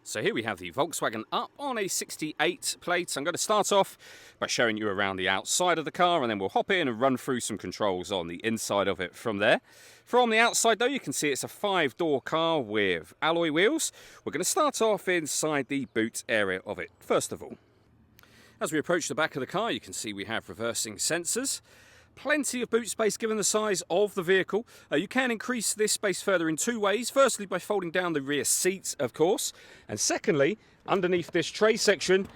So here we have the Volkswagen UP on a 68 plate. I'm going to start off by showing you around the outside of the car, and then we'll hop in and run through some controls on the inside of it from there. From the outside though, you can see it's a 5-door car with alloy wheels. We're going to start off inside the boot area of it first of all. As we approach the back of the car, you can see we have reversing sensors. Plenty of boot space given the size of the vehicle. You can increase this space further in two ways. Firstly, by folding down the rear seats, of course. And secondly, underneath this tray section,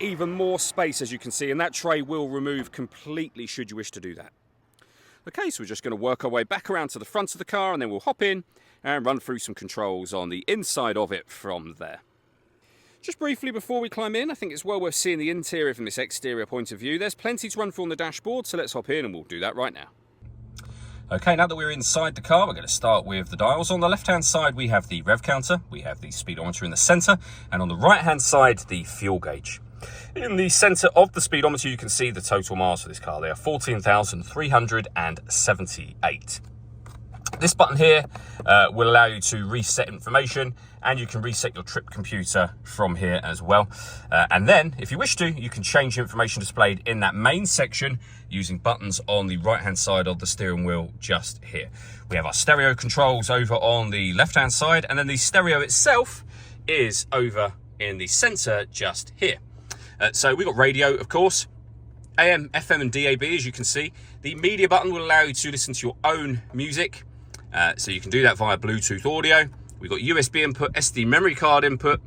even more space, as you can see. And that tray will remove completely should you wish to do that. Okay, so we're just going to work our way back around to the front of the car, and then we'll hop in and run through some controls on the inside of it from there. Just briefly before we climb in, I think it's well worth seeing the interior from this exterior point of view. There's plenty to run through on the dashboard, so let's hop in and we'll do that right now. Okay, now that we're inside the car, we're going to start with the dials. On the left-hand side, we have the rev counter, we have the speedometer in the centre, and on the right-hand side, the fuel gauge. In the centre of the speedometer, you can see the total miles for this car. They are 14,378. This button here will allow you to reset information, and you can reset your trip computer from here as well. And then, if you wish to, you can change the information displayed in that main section using buttons on the right-hand side of the steering wheel just here. We have our stereo controls over on the left-hand side, and then the stereo itself is over in the centre just here. So we've got radio, of course, AM, FM, and DAB, as you can see. The media button will allow you to listen to your own music. So you can do that via Bluetooth audio. We've got USB input, SD memory card input,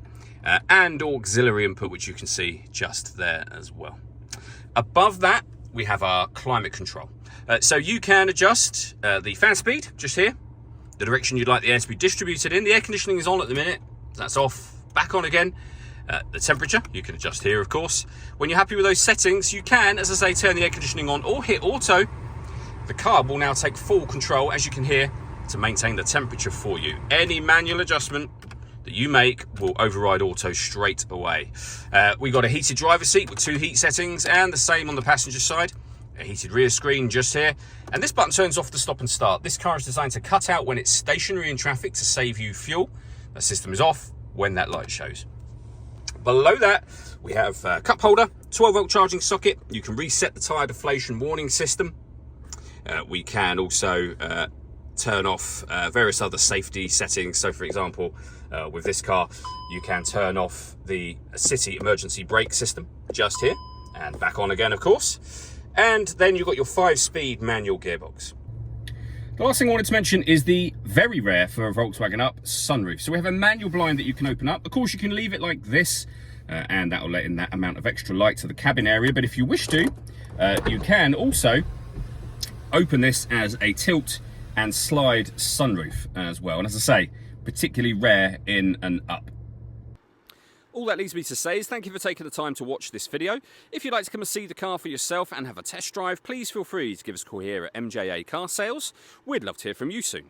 and auxiliary input, which you can see just there as well. Above that, we have our climate control. So you can adjust the fan speed, just here, the direction you'd like the air to be distributed in. The air conditioning is on at the minute. That's off, back on again. The temperature, you can adjust here, of course. When you're happy with those settings, you can, as I say, turn the air conditioning on or hit auto. The car will now take full control, as you can hear, to maintain the temperature for you. Any manual adjustment that you make will override auto straight away. We've got a heated driver's seat with 2 heat settings, and the same on the passenger side. A heated rear screen just here. And this button turns off the stop and start. This car is designed to cut out when it's stationary in traffic to save you fuel. That system is off when that light shows. Below that, we have a cup holder, 12-volt charging socket. You can reset the tyre deflation warning system. We can also turn off various other safety settings. So for example, with this car, you can turn off the city emergency brake system just here, and back on again, of course. And then you've got your 5-speed manual gearbox. The last thing I wanted to mention is the very rare for a Volkswagen UP sunroof. So we have a manual blind that you can open up. Of course, you can leave it like this, and that will let in that amount of extra light to the cabin area. But if you wish to, you can also open this as a tilt and slide sunroof as well. And as I say, particularly rare in an UP. All that leaves me to say is thank you for taking the time to watch this video. If you'd like to come and see the car for yourself and have a test drive, please feel free to give us a call here at MJA Car Sales. We'd love to hear from you soon.